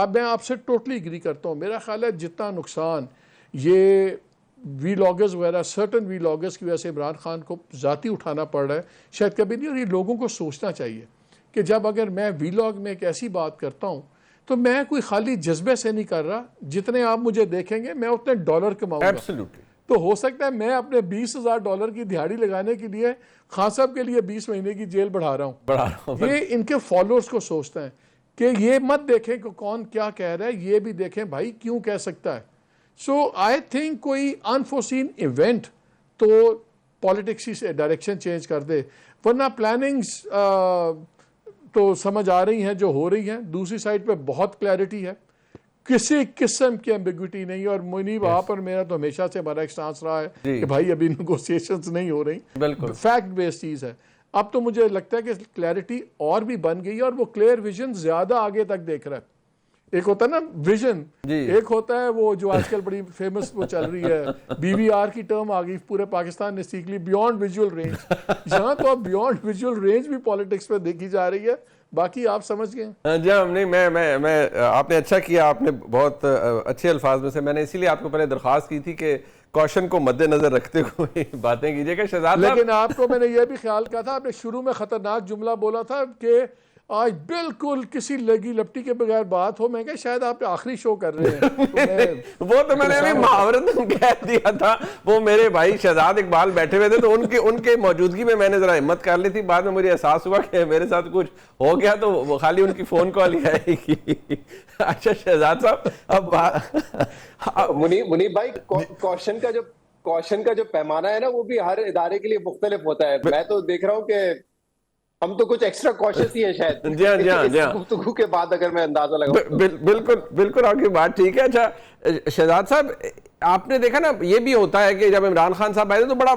मैं आपसे टोटली एग्री करता हूँ। मेरा ख्याल है जितना नुकसान ये वीलॉगर्स वगैरह, सर्टन वीलॉगर्स की वजह से इमरान खान को ज़ाती उठाना पड़ रहा है, शायद कभी नहीं। और ये लोगों को सोचना चाहिए कि जब अगर मैं वीलॉग में एक ऐसी बात करता हूँ तो मैं कोई खाली जज्बे से नहीं कर रहा। जितने आप मुझे देखेंगे मैं उतने डॉलर कमाऊंगा। एब्सोल्युटली। तो हो सकता है मैं अपने $20,000 की दिहाड़ी लगाने के लिए खान साहब के लिए 20 महीने की जेल बढ़ा रहा हूँ। ये इनके फॉलोअर्स को सोचता है कि ये मत देखें कि कौन क्या कह रहा है, ये भी देखें भाई क्यों कह सकता है। सो आई थिंक कोई अनफोर्सीन इवेंट तो पॉलिटिक्स से डायरेक्शन चेंज कर दे, वरना प्लानिंग्स तो समझ आ रही हैं जो हो रही हैं। दूसरी साइड पे बहुत क्लैरिटी है, किसी किस्म की एम्बिग्विटी नहीं। और मुनीब आप और मेरा तो हमेशा से हमारा एक स्टांस रहा है कि भाई अभी नेगोशिएशंस नहीं हो रही, फैक्ट बेस्ड चीज़ है। अब तो मुझे लगता है कि क्लैरिटी और भी बन गई है और वो क्लियर विजन ज़्यादा आगे तक देख रहा है। एक होता है ना विजन, एक होता है वो जो आजकल बड़ी फेमस वो चल रही है, BVR की टर्म आ गई, पूरे पाकिस्तान ने सीख ली, बियॉन्ड विजुअल रेंज। यहाँ तो अब बियॉन्ड विजुअल रेंज भी पॉलिटिक्स में देखी जा रही है। बाकी आप समझ गए। जी हम नहीं, मैं आपने अच्छा किया, आपने बहुत अच्छे अल्फाज में से, मैंने इसीलिए आपको पहले दरख्वास्त की थी कि कौशन को मद्देनजर रखते हुए बातें कीजिएगा शहजाद। लेकिन आपको मैंने ये भी ख्याल कहा था, आपने शुरू में खतरनाक जुमला बोला था कि आज बिल्कुल किसी लगी लपटी के बगैर बात हो। मैं क्या शायद आप आखिरी शो कर रहे हैं तो वो तो मैंने अभी मुहावरत में कह दिया था। वो मेरे भाई शहजाद इकबाल बैठे हुए थे तो उनके मौजूदगी में मैंने जरा हिम्मत कर ली थी। बाद में मुझे एहसास हुआ कि मेरे साथ कुछ हो गया तो वो खाली उनकी फोन कॉल ही आएगी। अच्छा शहजाद साहब, अब मुनीब भाई, कौशन का जो पैमाना है ना वो भी हर इदारे के लिए मुख्तलिफ होता है। मैं तो देख रहा हूँ कि हम तो कुछ एक्स्ट्रा कॉशियस ही है शायद। जी हाँ। गुफ्तगू के बाद अगर मैं अंदाजा लगाऊं बिल्कुल आपकी बात ठीक है। अच्छा शहजाद साहब, आपने देखा ना ये भी होता है कि जब इमरान खान साहब आए थे तो बड़ा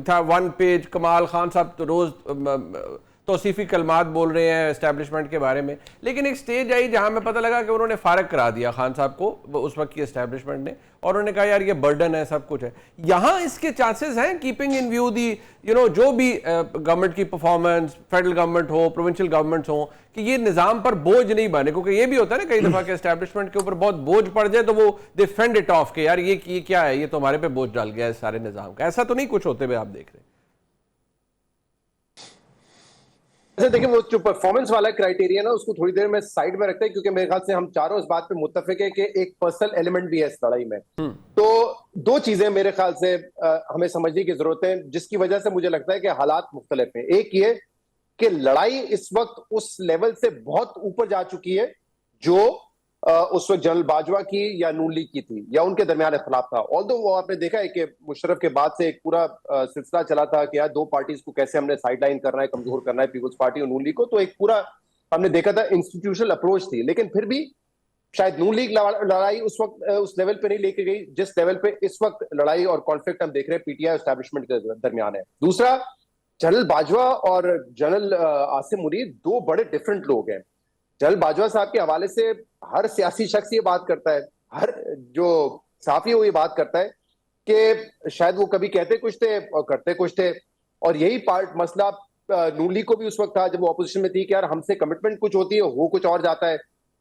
था 1 पेज, कमाल खान साहब तो रोज तौसीफी कलमात बोल रहे हैं एस्टैब्लिशमेंट के बारे में। लेकिन एक स्टेज आई जहां में पता लगा कि उन्होंने फारग करा दिया खान साहब को उस वक्त की एस्टैब्लिशमेंट ने, और उन्होंने कहा यार ये बर्डन है, सब कुछ है। यहाँ इसके चांसेस हैं, कीपिंग इन व्यू दी जो भी गवर्नमेंट की परफॉर्मेंस, फेडरल गवर्नमेंट हो, प्रोविंशियल गवर्नमेंट्स हो, कि ये निज़ाम पर बोझ नहीं बने। क्योंकि ये भी होता है ना कई दफ़ा के एस्टैब्लिशमेंट के ऊपर बहुत बोझ पड़ जाए तो वो दे फेंड इट ऑफ के यार ये क्या है, ये तो हमारे पे बोझ डाल गया है सारे निज़ाम का। ऐसा तो नहीं कुछ होते हुए आप देख रहे हैं? देखिए, वो जो परफॉर्मेंस वाला क्राइटेरिया ना उसको थोड़ी देर में साइड में रखते हैं, क्योंकि मेरे ख्याल से हम चारों इस बात पे मुत्तफिक है कि एक पर्सनल एलिमेंट भी है इस लड़ाई में। तो दो चीजें मेरे ख्याल से हमें समझने की जरूरत है, जिसकी वजह से मुझे लगता है कि हालात मुख्तलिफ हैं। एक ये कि लड़ाई इस वक्त उस लेवल से बहुत ऊपर जा चुकी है जो उस वक्त जनरल बाजवा की या नून लीग की थी, या उनके दरमियान इख्तिलाफ था। ऑल्दो वो आपने देखा है कि मुशर्रफ के बाद से एक पूरा सिलसिला चला था कि यार दो पार्टीज को कैसे हमने साइडलाइन करना है, कमजोर करना है, पीपुल्स पार्टी और नून लीग को। तो एक पूरा हमने देखा था इंस्टीट्यूशनल अप्रोच थी। लेकिन फिर भी शायद नून लीग लड़ाई उस वक्त उस लेवल पे नहीं लेके गई जिस लेवल पे इस वक्त लड़ाई और कॉन्फ्लिक्ट हम देख रहे हैं पीटीआई एस्टैब्लिशमेंट के दरमियान है। दूसरा, जनरल बाजवा और जनरल आसिम मुनीर दो बड़े डिफरेंट लोग हैं। जनरल बाजवा साहब के हवाले से हर सियासी शख्स ये बात करता है, हर जो साफी है वो ये बात करता है कि शायद वो कभी कहते कुछ थे और करते कुछ थे। और यही पार्ट मसला नून लीग को भी उस वक्त था जब वो ऑपोजिशन में थी कि यार हमसे कमिटमेंट कुछ होती है, वो कुछ और जाता है।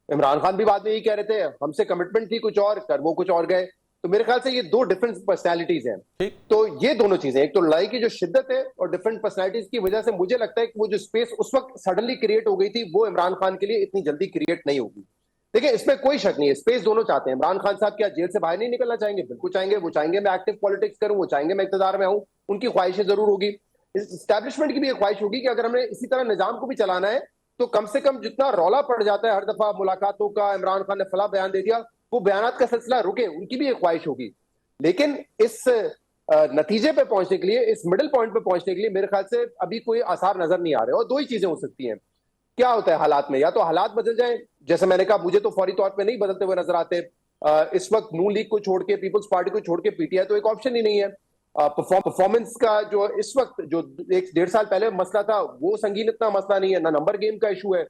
इमरान खान भी बाद में यही कह रहे थे, हमसे कमिटमेंट थी कुछ और, कर वो कुछ और गए। तो मेरे ख्याल से ये दो डिफरेंट पर्सनैलिटीज हैं। तो ये दोनों चीजें, एक तो लड़ाई की जो शिद्दत है और डिफरेंट पर्सनैलिटीज की वजह से मुझे लगता है कि वो जो स्पेस उस वक्त सडनली क्रिएट हो गई थी वो इमरान खान के लिए इतनी जल्दी क्रिएट नहीं होगी। देखिए इसमें कोई शक नहीं है, स्पेस दोनों चाहते हैं। इमरान खान साहब क्या जेल से बाहर नहीं निकलना चाहेंगे? बिल्कुल चाहेंगे। वो चाहेंगे मैं एक्टिव पॉलिटिक्स करूं, वो चाहेंगे मैं इक्तदार में आऊं, उनकी ख्वाहिशें जरूर होगी। एस्टैब्लिशमेंट की भी एक ख्वाहिश होगी कि अगर हमने इसी तरह निजाम को भी चलाना है तो कम से कम जितना रौला पड़ जाता है हर दफा मुलाकातों का, इमरान खान ने फला बयान दे दिया, वो बयानात का सिलसिला रुके, उनकी भी एक ख्वाहिश होगी। लेकिन इस नतीजे पे पहुंचने के लिए, इस मिडिल पॉइंट पे पहुंचने के लिए मेरे ख्याल से अभी कोई आसार नजर नहीं आ रहे। और दो ही चीजें हो सकती हैं। क्या होता है हालात में, या तो हालात बदल जाए, जैसे मैंने कहा मुझे तो फौरी तौर पे नहीं बदलते हुए नजर आते। इस वक्त नून लीग को छोड़ के, पीपल्स पार्टी को छोड़ के पीटीआई तो एक ऑप्शन ही नहीं है। परफॉर्मेंस का जो इस वक्त जो 1-1.5 साल पहले मसला था वो संगीन इतना मसला नहीं है, ना नंबर गेम का इशू है।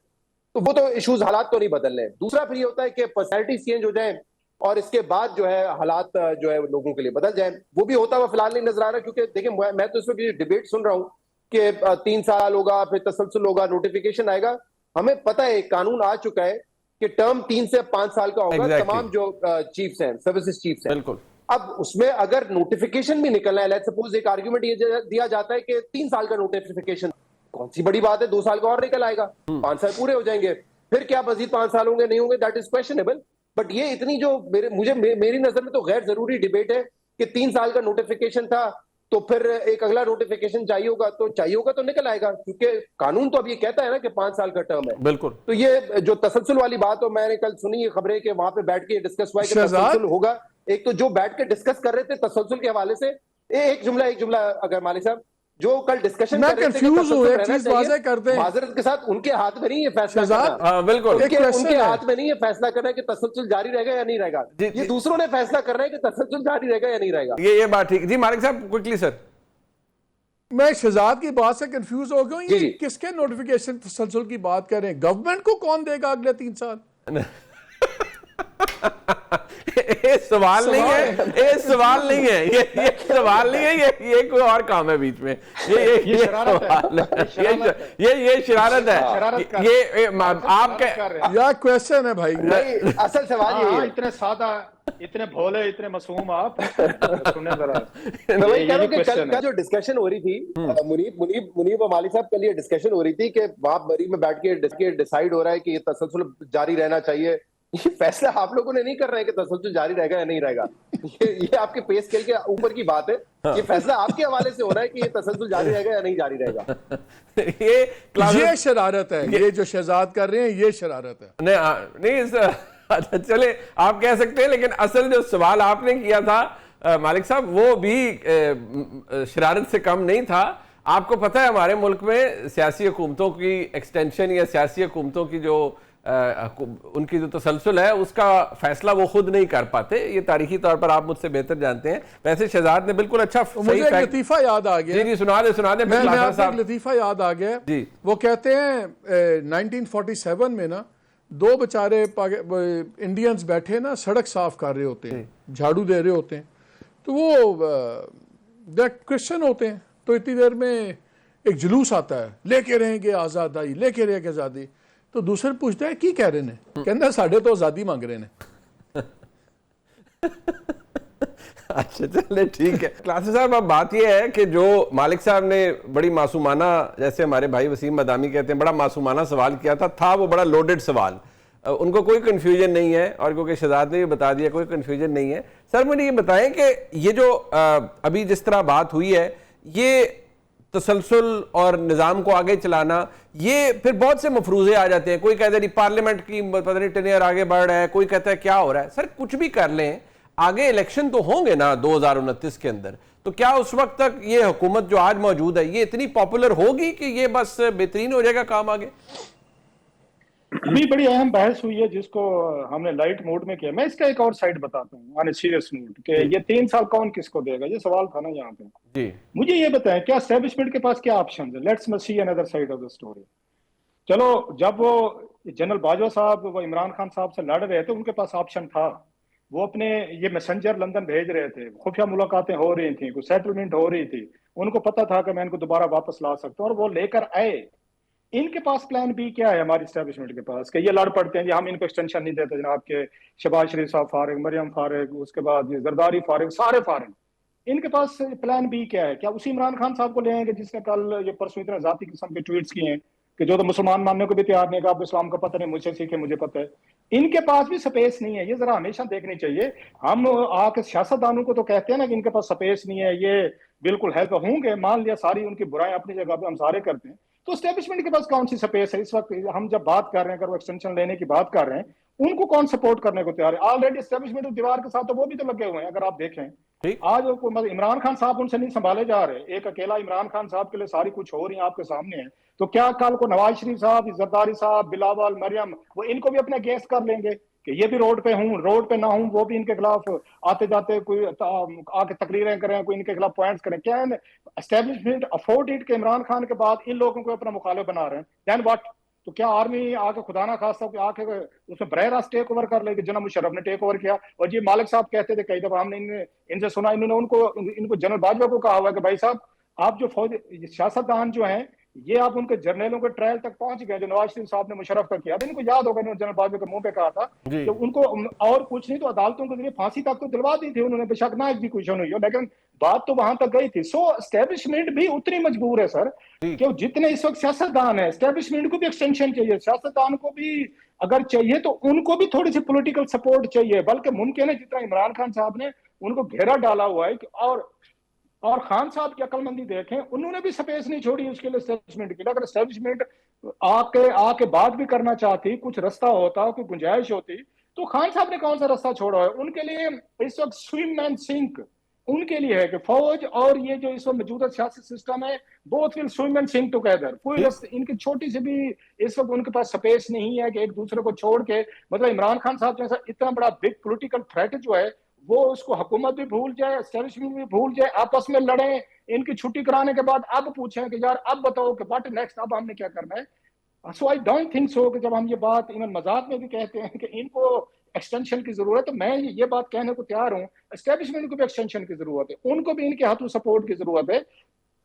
तो वो तो इश्यूज, हालात तो नहीं बदल रहे। दूसरा फिर ये होता है कि पर्सनैलिटी चेंज हो जाए और इसके बाद जो है हालात जो है लोगों के लिए बदल जाए। वो भी होता हुआ फिलहाल नहीं नजर आ रहा, क्योंकि देखिए मैं तो इस वक्त डिबेट सुन रहा हूँ कि 3 साल होगा, फिर तसलसल होगा, नोटिफिकेशन आएगा। हमें पता है कानून आ चुका है कि टर्म 3 से 5 साल का होगा। तमाम जो चीफ्स हैं, सर्विसेज चीफ्स हैं, बिल्कुल। अब उसमें अगर नोटिफिकेशन भी निकलना है, लेट्स सपोज एक आर्ग्यूमेंट ये दिया जाता है कि 3 साल का नोटिफिकेशन, कौन सी बड़ी बात है, 2 साल का और निकल आएगा, 5 साल पूरे हो जाएंगे। फिर क्या मजीद 5 साल होंगे नहीं होंगे, दैट इज क्वेश्चनेबल। बट ये इतनी जो मेरी नजर में तो गैर जरूरी डिबेट है कि 3 साल का नोटिफिकेशन था तो फिर एक अगला नोटिफिकेशन चाहिए होगा तो निकल आएगा, क्योंकि कानून तो अब ये कहता है ना कि 5 साल का टर्म है। बिल्कुल। तो ये जो तसलसल वाली बात हो, मैंने कल सुनी ये खबरें कि वहां पे बैठ के डिस्कस हुआ कि तसलसल होगा। एक तो जो बैठ के डिस्कस कर रहे थे तसलसल के हवाले से, एक जुमला अगर मालिक साहब जो कल डिस्कशन कर रहे थे, कंफ्यूज हूं, एक चीज वाज़ेह करते हैं माजरत के साथ, उनके हाथ में नहीं है फैसला करना। बिल्कुल, उनके हाथ में नहीं है फैसला करना कि तसलसल जारी रहेगा या नहीं रहेगा। ये दूसरों ने फैसला करना है कि तसलसल जारी रहेगा या नहीं रहेगा। ये बात ठीक जी। मालिक साहब क्विकली सर, मैं शहजाद की बात से कंफ्यूज हो गया हूं। ये किसके नोटिफिकेशन तसलसल की बात कर रहे हैं? गवर्नमेंट को कौन देगा अगले 3 साल? ये सवाल नहीं है, ये सवाल नहीं है, ये सवाल नहीं है, ये कोई और काम है बीच में। ये शरारत है, ये शरारत है, ये आपके या क्वेश्चन है भाई। नहीं, असल सवाल ये है। इतने सादा, इतने भोले, इतने मासूम आप सुनने जरा। वही कह रहा हूं कि कल जो डिस्कशन हो रही थी, मुनीब और मालिक साहब, कल ये डिस्कशन हो रही थी कि वहां बरी में बैठ के डिसाइड हो रहा है कि ये तसलसल जारी रहना चाहिए। ये फैसला आप लोगों ने नहीं कर रहे हैं कि तसलसल जारी रहेगा या नहीं रहेगा। ये आपके पे स्केल के ऊपर की बात है। ये फैसला आपके हवाले से हो रहा है कि ये तसलसल जारी रहेगा या नहीं जारी रहेगा। ये शरारत है, ये जो शहजाद कर रहे हैं ये शरारत है। नहीं चले आप कह सकते हैं, लेकिन असल जो सवाल आपने किया था मालिक साहब वो भी शरारत से कम नहीं था। आपको पता है हमारे मुल्क में सियासी हुकूमतों की एक्सटेंशन या सियासी हुकूमतों की जो उनकी जो तसलसल है उसका फैसला वो खुद नहीं कर पाते। ये तारीखी तौर पर आप मुझसे बेहतर जानते हैं। वैसे शहजाद ने बिल्कुल अच्छा मुझे एक लतीफा याद आ गया। जी सुना दे। मैं लतीफा याद आ गया जी। वो कहते हैं 1947 में ना 2 बेचारे इंडियंस बैठे ना सड़क साफ कर रहे होते हैं, झाड़ू दे रहे होते हैं। तो वो क्रिश्चियन होते हैं। तो इतनी देर में एक जुलूस आता है, लेके रहेंगे आज़ादी, लेके रहेंगे आज़ादी। तो दूसरे पूछते हैं की कह रहे ने, कहना साढ़े तो आज़ादी मांग रहे ने। अच्छा चले ठीक है। क्लासेस साहब अब बात यह है कि जो मालिक साहब ने बड़ी मासूमाना, जैसे हमारे भाई वसीम मदामी कहते हैं, बड़ा मासूमाना सवाल किया था वो बड़ा लोडेड सवाल। उनको कोई कन्फ्यूजन नहीं है और क्योंकि शहजाद ने भी बता दिया कोई कन्फ्यूजन नहीं है। सर मुझे ये बताएं कि ये जो अभी जिस तरह बात हुई है, ये तसलसल और निज़ाम को आगे चलाना, ये फिर बहुत से मफरूजे आ जाते हैं। कोई कहता है नहीं पार्लियामेंट की पता नहीं टेन्योर आगे बढ़ रहा है, कोई कहता है क्या हो रहा है। सर कुछ भी कर लें, आगे इलेक्शन तो होंगे ना 2029 के अंदर, तो क्या उस वक्त तक ये हुकूमत जो आज मौजूद है ये इतनी पॉपुलर होगी कि ये बस बेहतरीन हो जाएगा काम आगे? भी बड़ी अहम बहस हुई है जिसको हमने लाइट मोड में किया। मैं इसका एक और साइड बताता हूँ ऑन ए सीरियस नोट कि ये 3 साल कौन किसको देगा, ये सवाल था ना यहाँ पे जी। मुझे ये बताएं क्या एस्टेब्लिशमेंट के पास क्या ऑप्शन है? Let's see another side of the story. चलो जब वो जनरल बाजवा साहब वो इमरान खान साहब से लड़ रहे थे उनके पास ऑप्शन था वो अपने ये मैसेंजर लंदन भेज रहे थे, खुफिया मुलाकातें हो रही थी, कुछ सेटलमेंट हो रही थी, उनको पता था कि मैं इनको दोबारा वापस ला सकता हूँ, और वो लेकर आए। इनके पास प्लान बी क्या है हमारी स्टैब्लिशमेंट के पास, कि ये लड़ पड़ते हैं जी हम इनको एक्सटेंशन नहीं देते, जनाब के शहबाज शरीफ साहब फारिग, मरियम फारिग, उसके बाद जरदारी फारिग, सारे फारिग। इनके पास प्लान बी क्या है? क्या उसी इमरान खान साहब को ले आएंगे जिसने कल ये परसों इतने जाती किस्म के ट्वीट्स किए हैं कि जो तो मुसलमान मानने को भी तैयार नहीं, आप इस्लाम का पता नहीं, मुझसे सीखे मुझे पता है। इनके पास भी स्पेस नहीं है, ये जरा हमेशा देखनी चाहिए। हम आके सियासतदानों को तो कहते हैं ना कि इनके पास स्पेस नहीं है, ये बिल्कुल हेल्प होंगे, मान लिया सारी उनकी बुराएं अपनी जगह पे हम सारे करते हैं, तो एस्टेब्लिशमेंट के पास कौन सी स्पेस है इस वक्त? हम जब बात कर रहे हैं, अगर वो एक्सटेंशन लेने की बात कर रहे हैं, उनको कौन सपोर्ट करने को तैयार है? ऑलरेडी एस्टेब्लिशमेंट दीवार के साथ तो वो भी तो लगे हुए हैं, अगर आप देखें। आज मतलब इमरान खान साहब उनसे नहीं संभाले जा रहे, एक अकेला इमरान खान साहब के लिए सारी कुछ हो रही है आपके सामने है, तो क्या कल को नवाज शरीफ साहब, जरदारी साहब, बिलावल, मरियम, वो इनको भी अपने अगेंस्ट कर लेंगे कि ये भी रोड पे हूँ, रोड पे ना हूँ, वो भी इनके खिलाफ आते जाते कोई आके तकरीरें करें, कोई इनके खिलाफ पॉइंट्स करें? क्या एस्टेब्लिशमेंट अफोर्ड इट के इमरान खान के बाद इन लोगों को अपना मुखालिफ बना रहे हैं? Then what? तो क्या आर्मी आके खुदा ना खास्ता कि आके उसमें बरह रास्त टेक ओवर कर लेगी? जनाब मुशर्रफ ने टेक ओवर किया, और ये मालिक साहब कहते थे कई दफा, हमने इनसे सुना, इन्होंने इनको जनरल बाजवा को कहा हुआ है कि भाई साहब आप जो फौज सियासतदान जो हैं, ये आप उनके जर्नलों के ट्रायल तक पहुंच गए, जो नवाज शरीफ साहब ने मुशर्रफ का किया। इनको याद होगा, जनरल बाजवा के मुंह पे कहा था कि उनको और कुछ नहीं तो अदालतों के जरिए फांसी तक तो दिलवा दी थी उन्होंने, बेशक ना एग्जीक्यूशन हुई हो, लेकिन बात तो वहां तक गई थी। सो एस्टेब्लिशमेंट भी उतनी मजबूर है सर, कि जितने इस वक्त सियासतदान है, एस्टेब्लिशमेंट को भी एक्सटेंशन चाहिए, सियासतदान को भी अगर चाहिए तो उनको भी थोड़ी सी पॉलिटिकल सपोर्ट चाहिए। बल्कि मुमकिन है जितना इमरान खान साहब ने उनको घेरा डाला हुआ है, और खान साहब की अकलमंदी देखें, उन्होंने भी स्पेस नहीं छोड़ी उसके लिए एस्टेब्लिशमेंट के लिए। अगर एस्टेब्लिशमेंट आके बात भी करना चाहती, कुछ रास्ता होता, कोई गुंजाइश होती, तो खान साहब ने कौन सा रास्ता छोड़ा है? उनके लिए इस वक्त स्विम एंड सिंक उनके लिए है कि फौज और ये जो इस वक्त मौजूदा सियासी सिस्टम है, both will swim and sink together. कोई इनकी छोटी सी भी इस वक्त उनके पास स्पेस नहीं है कि एक दूसरे को छोड़ के, मतलब इमरान खान साहब जैसा इतना बड़ा बिग पॉलिटिकल थ्रेट जो है, वो उसको हुकूमत भी भूल जाए, एस्टेब्लिशमेंट भी भूल जाए, आपस में लड़े, इनकी छुट्टी कराने के बाद अब पूछें कि यार अब बताओ कि व्हाट नेक्स्ट, अब हमने क्या करना है। सो आई डोंट थिंक सो कि जब हम ये बात इवन मजाक में भी कहते हैं कि इनको एक्सटेंशन की जरूरत है, मैं ये बात कहने को तैयार हूँ, एस्टेब्लिशमेंट को भी एक्सटेंशन की जरूरत है, उनको भी इनके हाथों सपोर्ट की जरूरत है।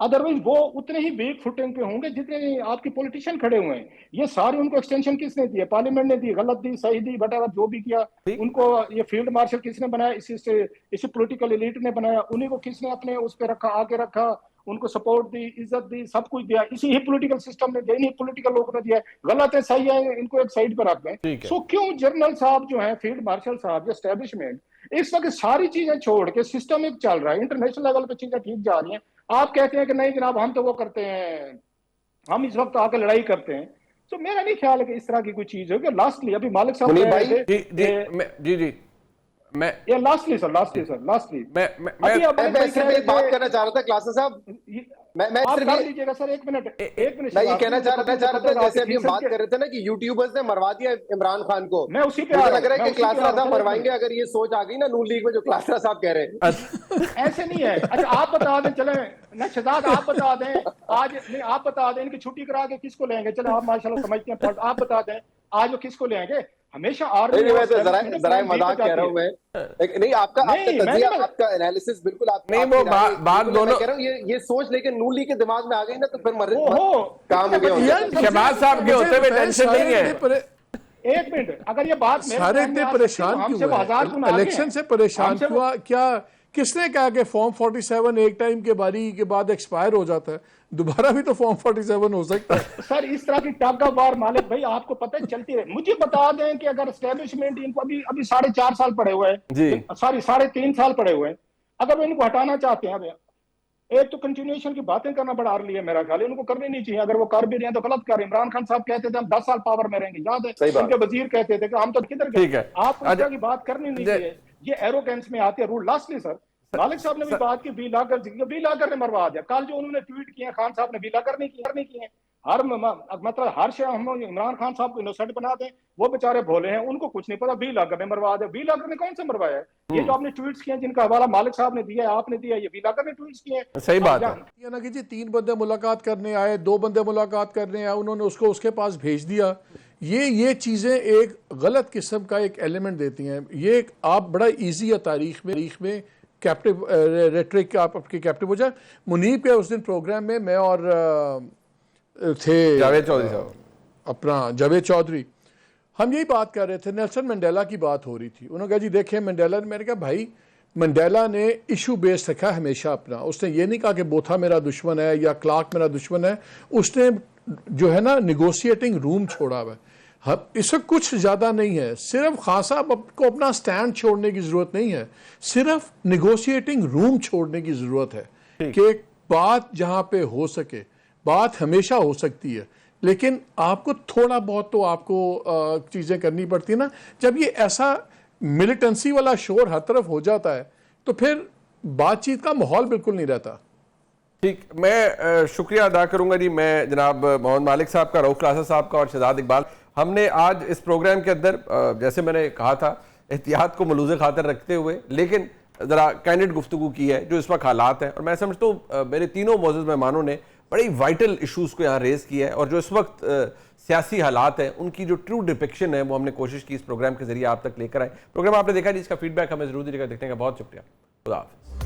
अदरवाइज वो उतने ही वीक फुटिंग पे होंगे जितने आपके पॉलिटिशियन खड़े हुए हैं। ये सारे उनको एक्सटेंशन किसने दी है? पार्लियामेंट ने दी, गलत दी, सही दी, बट जो भी किया, उनको ये फील्ड मार्शल किसने बनाया? इसी पॉलिटिकल एलिट ने बनाया। उन्हीं को किसने अपने उस पर रखा, आगे रखा, उनको सपोर्ट दी, इज्जत दी, सब कुछ दिया, इसी ही पॉलिटिकल सिस्टम ने दिया, इन्हीं पॉलिटिकल लोगों ने दिया। गलत है सही है, इनको एक साइड पर रख दें। सो क्यों जनरल साहब जो है, फील्ड मार्शल साहब, एस्टेब्लिशमेंट इस वक्त सारी चीजें छोड़ के सिस्टमिक चल रहा है, इंटरनेशनल लेवल पे चीजें ठीक जा रही हैं, आप कहते हैं कि नहीं जनाब हम तो वो करते हैं, हम इस वक्त आकर लड़ाई करते हैं। तो मेरा नहीं ख्याल है कि इस तरह की कोई चीज हो। लास्टली अभी मालिक साहब मैं लास्टली मैं सिर्फ एक बात करना चाह रहा था क्लासेस साहब, मैं कर लीजिएगा सर, एक मिनट मैं ये कहना चाह रहा था, जैसे अभी हम बात कर रहे थे ना कि यूट्यूबर्स ने मरवा दिया इमरान खान को, मैं उसी पे मुझे लग रहा है कि क्लासरा साहब मरवाएंगे अगर ये सोच आ गई ना नून लीग में, जो क्लासरा साहब कह रहे हैं। ऐसे नहीं है। अच्छा आप बता दें, चले ना शहजाद आप बता दें, आज नहीं आप बता दें, इनकी छुट्टी करा के किसको लेंगे? चलो आप माशाल्लाह समझते हैं, आप बता दें आज वो किसको लेंगे? हमेशा आर्मी मैं तो जरा मजाक कह रहा हूँ मैं, नहीं आपका तज्जिया, आपका एनालिसिस बिल्कुल आप नहीं, वो बात दोनों कह रहा हूँ, ये सोच लेकिन नून लीग के दिमाग में आ गई ना तो फिर काम हो गया। शहबाज साहब के होते हुए टेंशन नहीं है। एक मिनट, अगर ये बात सारे इतने परेशान क्यों है? इलेक्शन से परेशान हुआ क्या? किसने कहा कि फॉर्म 47 एक टाइम के बारी के बाद एक्सपायर हो जाता है? दोबारा भी तो फॉर्म 47 हो सकता है। सर इस तरह की टाका बार मालिक भाई आपको पता है चलती रहे। मुझे बता दें कि अगर एस्टेब्लिशमेंट इनको अभी 4.5 साल पड़े हुए हैं, सॉरी 3.5 साल पड़े हुए हैं, अगर वो इनको हटाना चाहते हैं, एक तो कंटिन्यूएशन की बातें करना बड़ा अर्ली है मेरा ख्याल, इनको करनी नहीं चाहिए। अगर वो कर भी रहे हैं तो गलत कर। इमरान खान साहब कहते थे हम 10 साल पावर में रहेंगे, याद है? उनके वजीर कहते थे कि हम तो किधर गए। आप उस तरह की बात करनी नहीं चाहिए, ये एरोगेंस में आते हैं रूल। लास्टली सर मालिक साहब ने भी बात की, बी लाकर ने मरवा दिया। कल जो उन्होंने ट्वीट किया खान साहब ने, बी लाकर नहीं किए। मतलब हर शय हम इमरान खान साहब को इनोसेंट बना दें, वो बेचारे भोले हैं, उनको कुछ नहीं पता, बी लाकर ने मरवा दिया। बी लाकर ने कौन से मरवाया है? ये जो आपने ट्वीट्स किए जिनका हवाला मालिक साहब ने दिया है, आपने दिया, ये बी लाकर ने ट्वीट्स किए। सही बात है ना कि जी 3 बंदे मुलाकात करने आए, 2 बंदे मुलाकात करने आए, उन्होंने उसको उसके पास भेज दिया। ये चीज़ें एक गलत किस्म का एक एलिमेंट देती हैं। ये आप बड़ा इजी है तारीख में कैप्टिव रेटरिक आप आपके कैप्टिव हो जाए। मुनीब के उस दिन प्रोग्राम में मैं और थे जावेद चौधरी साहब, अपना जावेद चौधरी, हम यही बात कर रहे थे। नेल्सन मंडेला की बात हो रही थी। उन्होंने कहा जी देखें मंडेला ने, मैंने कहा भाई मंडेला ने इशू बेस्ड रखा हमेशा अपना। उसने ये नहीं कहा कि बोथा मेरा दुश्मन है या क्लार्क मेरा दुश्मन है। उसने जो है ना निगोशिएटिंग रूम छोड़ा हुआ है। इससे कुछ ज़्यादा नहीं है, सिर्फ खान साहब को अपना स्टैंड छोड़ने की ज़रूरत नहीं है, सिर्फ निगोशिएटिंग रूम छोड़ने की ज़रूरत है कि बात जहाँ पे हो सके, बात हमेशा हो सकती है, लेकिन आपको थोड़ा बहुत तो आपको चीज़ें करनी पड़ती है ना। जब ये ऐसा मिलिटेंसी वाला शोर हर तरफ हो जाता है तो फिर बातचीत का माहौल बिल्कुल नहीं रहता। ठीक, मैं शुक्रिया अदा करूंगा जी, मैं जनाब मोहम्मद मालिक साहब का, रऊफ क्लासा साहब का और शहजाद इकबाल। हमने आज इस प्रोग्राम के अंदर जैसे मैंने कहा था एहतियात को मलूज़े खातर रखते हुए लेकिन ज़रा कैंडिड गुफ्तगू की है जो इस वक्त हालात हैं। और मैं समझता हूँ मेरे तीनों मौजूद मेहमानों ने बड़ी वाइटल इशूज़ को यहाँ रेज़ किया है और जो इस वक्त सियासी हालात हैं उनकी जो ट्रू डिपिक्शन है वो हमने कोशिश की इस प्रोग्राम के जरिए आप तक लेकर आए। प्रोग्राम आपने देखा जी, इसका फीडबैक हमें ज़रूर दीजिएगा। देखने का बहुत शुक्रिया। खुदा हाफ़िज़।